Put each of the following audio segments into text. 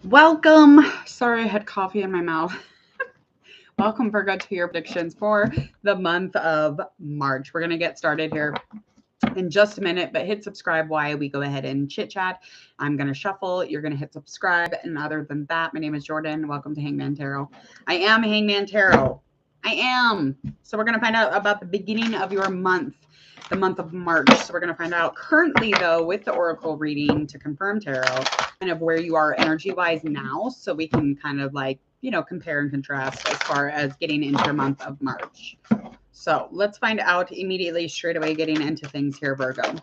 Welcome. Sorry, I had coffee in my mouth. Welcome, Virgo, to your predictions for the month of March. We're going to get started here in just a minute, but hit subscribe while we go ahead and chit chat. I'm going to shuffle. You're going to hit subscribe. And other than that, my name is Jordan. Welcome to Hangman Tarot. I am Hangman Tarot. I am. So we're going to find out about the beginning of your month, the month of March. So we're going to find out currently, though, with the Oracle reading to confirm tarot, kind of where you are energy-wise now. So we can kind of like, compare and contrast as far as getting into the month of March. So let's find out immediately, straight away, getting into things here, Virgo.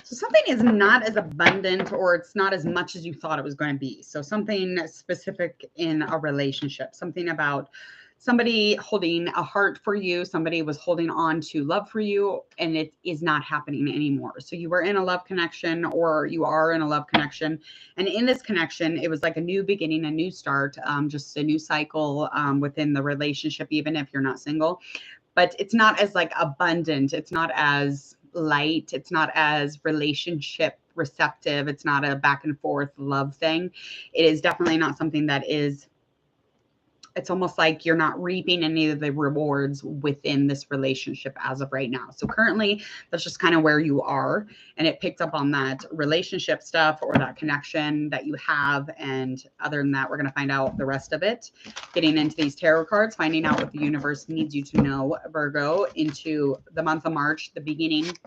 So something is not as abundant, or it's not as much as you thought it was going to be. So something specific in a relationship, something about somebody holding a heart for you, somebody was holding on to love for you, and it is not happening anymore. So you were in a love connection, or you are in a love connection. And in this connection, it was like a new beginning, a new start, just a new cycle within the relationship, even if you're not single. But it's not as like abundant. It's not as light. It's not as relationship receptive. It's not a back and forth love thing. It is definitely not something that is, it's almost like you're not reaping any of the rewards within this relationship as of right now. So currently, that's just kind of where you are. And it picked up on that relationship stuff or that connection that you have. And other than that, we're going to find out the rest of it. Getting into these tarot cards, finding out what the universe needs you to know, Virgo, into the month of March, the beginning,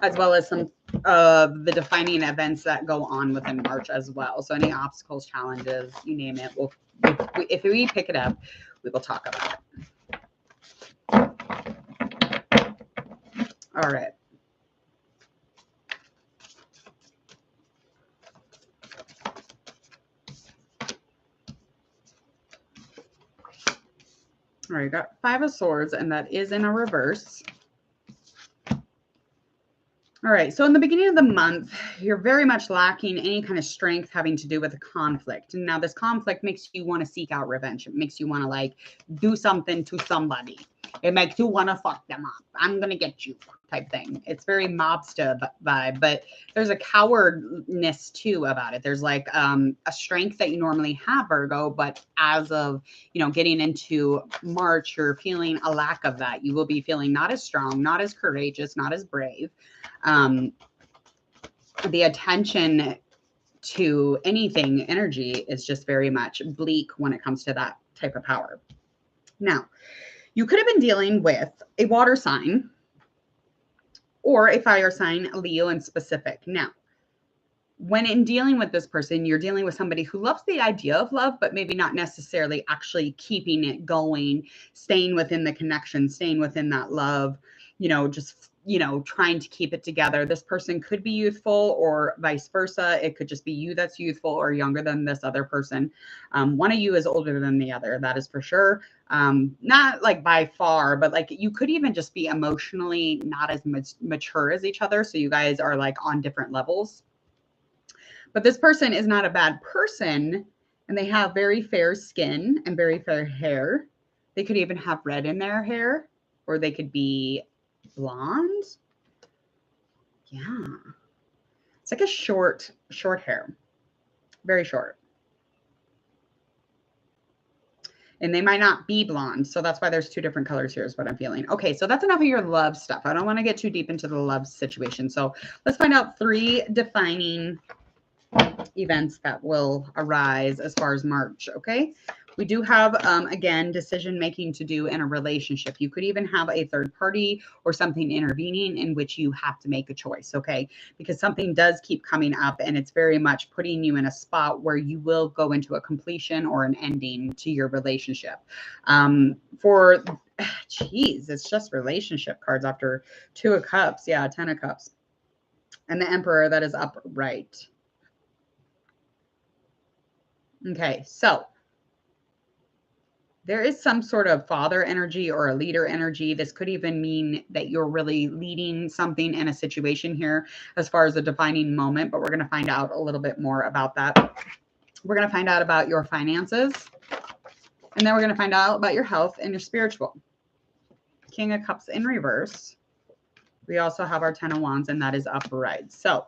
as well as some of the defining events that go on within March as well. So any obstacles, challenges, you name it, if we pick it up, we will talk about it. All right. All right, got Five of Swords, and that is in a reverse. All right, so in the beginning of the month, you're very much lacking any kind of strength having to do with a conflict. And now this conflict makes you want to seek out revenge. It makes you want to like do something to somebody. It makes you want to fuck them up. I'm going to get you type thing. It's very mobster vibe, but there's a cowardness too about it. There's like a strength that you normally have, Virgo, but as of, getting into March, you're feeling a lack of that. You will be feeling not as strong, not as courageous, not as brave. The attention to anything energy is just very much bleak when it comes to that type of power. Now, you could have been dealing with a water sign or a fire sign, Leo in specific. Now, when in dealing with this person, you're dealing with somebody who loves the idea of love, but maybe not necessarily actually keeping it going, staying within the connection, staying within that love, just trying to keep it together. This person could be youthful or vice versa. It could just be you that's youthful or younger than this other person. One of you is older than the other. That is for sure. Not like by far, but like you could even just be emotionally not as mature as each other. So you guys are like on different levels. But this person is not a bad person, and they have very fair skin and very fair hair. They could even have red in their hair, or they could be blonde. Yeah. It's like a short hair. Very short. And they might not be blonde. So that's why there's two different colors here is what I'm feeling. Okay, so that's enough of your love stuff. I don't want to get too deep into the love situation. So let's find out 3 defining events that will arise as far as March. Okay. We do have, again, decision making to do in a relationship. You could even have a third party or something intervening in which you have to make a choice, okay? Because something does keep coming up, and it's very much putting you in a spot where you will go into a completion or an ending to your relationship. It's just relationship cards after 2 of Cups. Yeah, 10 of Cups. And the Emperor, that is upright. Okay, so there is some sort of father energy or a leader energy. This could even mean that you're really leading something in a situation here as far as a defining moment, but we're going to find out a little bit more about that. We're going to find out about your finances, and then we're going to find out about your health and your spiritual. King of Cups in reverse. We also have our 10 of Wands, and that is upright. So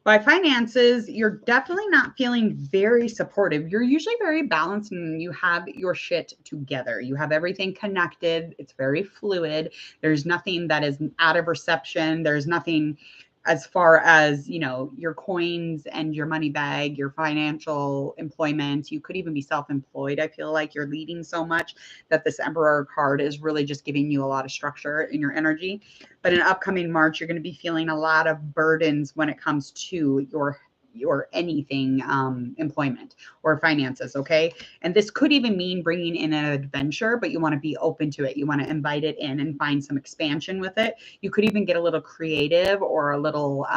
by finances, you're definitely not feeling very supportive. You're usually very balanced and you have your shit together. You have everything connected. It's very fluid. There's nothing that is out of reception. There's nothing as far as, you know, your coins and your money bag, your financial employment. You could even be self-employed. I feel like you're leading so much that this Emperor card is really just giving you a lot of structure in your energy. But in upcoming March, you're going to be feeling a lot of burdens when it comes to your anything employment or finances. Okay. And this could even mean bringing in an adventure, but you want to be open to it. You want to invite it in and find some expansion with it. You could even get a little creative or a little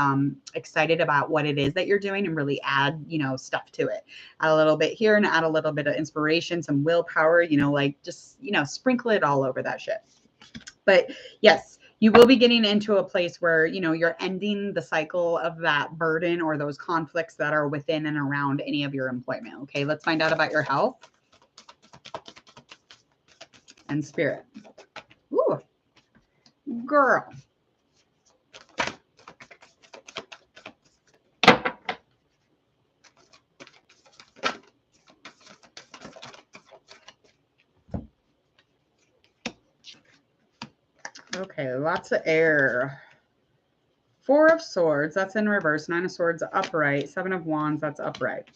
excited about what it is that you're doing and really add, you know, stuff to it. Add a little bit here and add a little bit of inspiration, some willpower, you know, like just, you know, sprinkle it all over that shit. But yes, you will be getting into a place where, you know, you're ending the cycle of that burden or those conflicts that are within and around any of your employment. Okay, let's find out about your health and spirit. Ooh, girl. Okay, lots of air. 4 of Swords, that's in reverse. 9 of Swords upright. 7 of Wands, that's upright.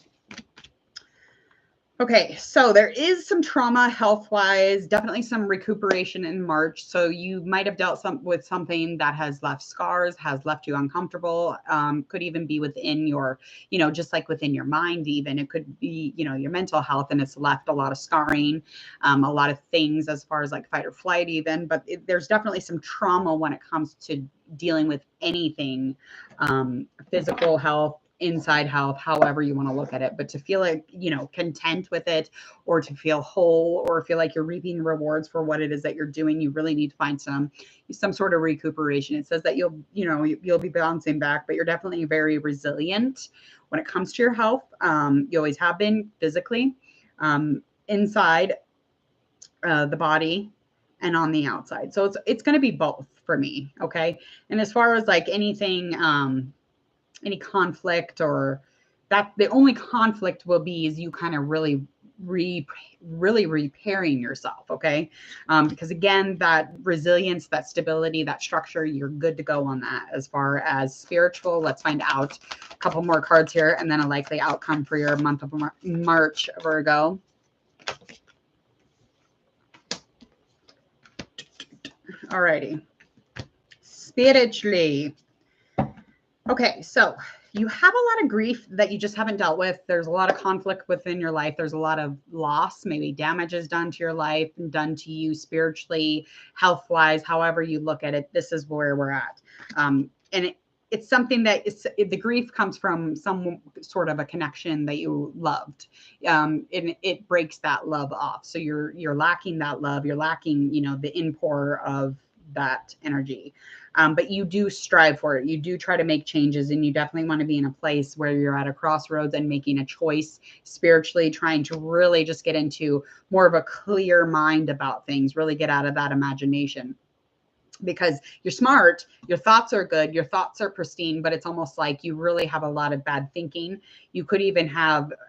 Okay, so there is some trauma health-wise, definitely some recuperation in March. So you might have dealt with something that has left scars, has left you uncomfortable, could even be within your, you know, just like within your mind even. It could be, you know, your mental health, and it's left a lot of scarring, a lot of things as far as like fight or flight even. But there's definitely some trauma when it comes to dealing with anything, physical health, inside health, however you want to look at it. But to feel like, you know, content with it, or to feel whole, or feel like you're reaping rewards for what it is that you're doing, you really need to find some sort of recuperation. It says that you'll be bouncing back, but you're definitely very resilient when it comes to your health. You always have been physically, inside the body and on the outside. So it's going to be both for me. Okay. And as far as like anything, any conflict, or that the only conflict will be is you kind of really repairing yourself. Okay. Because again, that resilience, that stability, that structure, you're good to go on that. As far as spiritual, let's find out a couple more cards here, and then a likely outcome for your month of March, Virgo. Alrighty. Spiritually. Okay, so you have a lot of grief that you just haven't dealt with. There's a lot of conflict within your life. There's a lot of loss, maybe damages done to your life and done to you spiritually, health-wise, however you look at it. This is where we're at. And it's something that the grief comes from some sort of a connection that you loved. And it breaks that love off. So you're lacking that love. You're lacking, you know, the inpour of that energy. But you do strive for it. You do try to make changes, and you definitely want to be in a place where you're at a crossroads and making a choice spiritually, trying to really just get into more of a clear mind about things, really get out of that imagination. Because you're smart, your thoughts are good, your thoughts are pristine, but it's almost like you really have a lot of bad thinking. You could even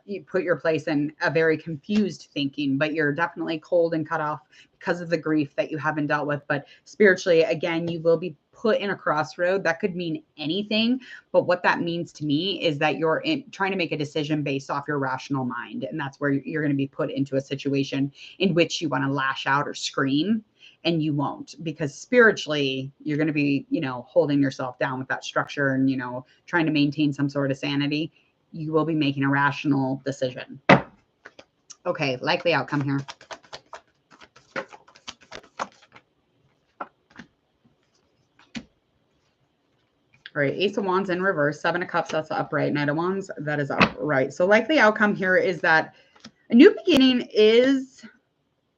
you put your place in a very confused thinking, but you're definitely cold and cut off because of the grief that you haven't dealt with. But spiritually, again, you will be put in a crossroad. That could mean anything, but what that means to me is that you're trying to make a decision based off your rational mind, and that's where you're going to be put into a situation in which you want to lash out or scream. And you won't, because spiritually you're going to be, you know, holding yourself down with that structure and, you know, trying to maintain some sort of sanity. You will be making a rational decision. Okay, likely outcome here. All right, Ace of Wands in reverse, 7 of Cups, that's upright. Knight of Wands, that is upright. So likely outcome here is that a new beginning is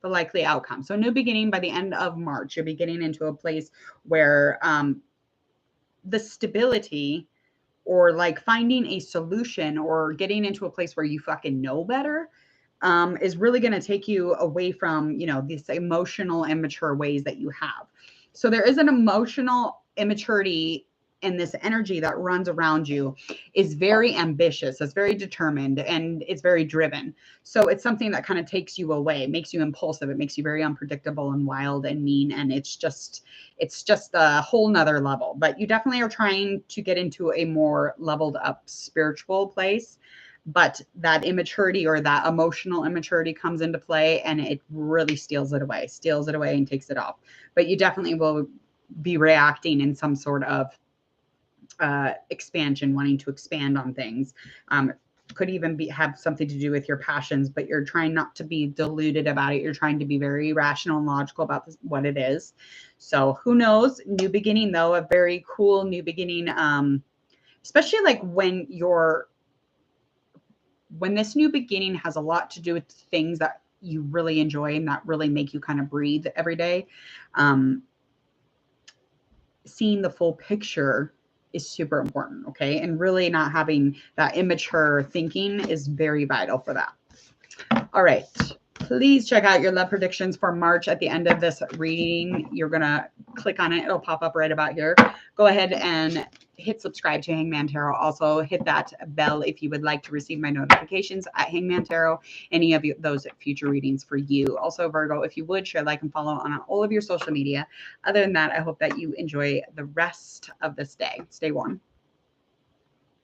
the likely outcome. So new beginning by the end of March, you'll be getting into a place where the stability, or like finding a solution, or getting into a place where you fucking know better, is really going to take you away from, you know, these emotional, immature ways that you have. So there is an emotional immaturity, and this energy that runs around you is very ambitious, it's very determined, and it's very driven. So it's something that kind of takes you away, makes you impulsive, it makes you very unpredictable and wild and mean, and it's just a whole nother level. But you definitely are trying to get into a more leveled up spiritual place, but that immaturity or that emotional immaturity comes into play, and it really steals it away and takes it off. But you definitely will be reacting in some sort of expansion, wanting to expand on things. Could even have something to do with your passions, but you're trying not to be deluded about it. You're trying to be very rational and logical about what it is. So who knows? New beginning, though, a very cool new beginning. Especially like when this new beginning has a lot to do with things that you really enjoy and that really make you kind of breathe every day. Seeing the full picture is super important, okay? And really not having that immature thinking is very vital for that. All right. Please check out your love predictions for March at the end of this reading. You're going to click on it. It'll pop up right about here. Go ahead and hit subscribe to Hangman Tarot. Also hit that bell if you would like to receive my notifications at Hangman Tarot, any of those future readings for you. Also, Virgo, if you would share, like, and follow on all of your social media. Other than that, I hope that you enjoy the rest of this day. Stay warm.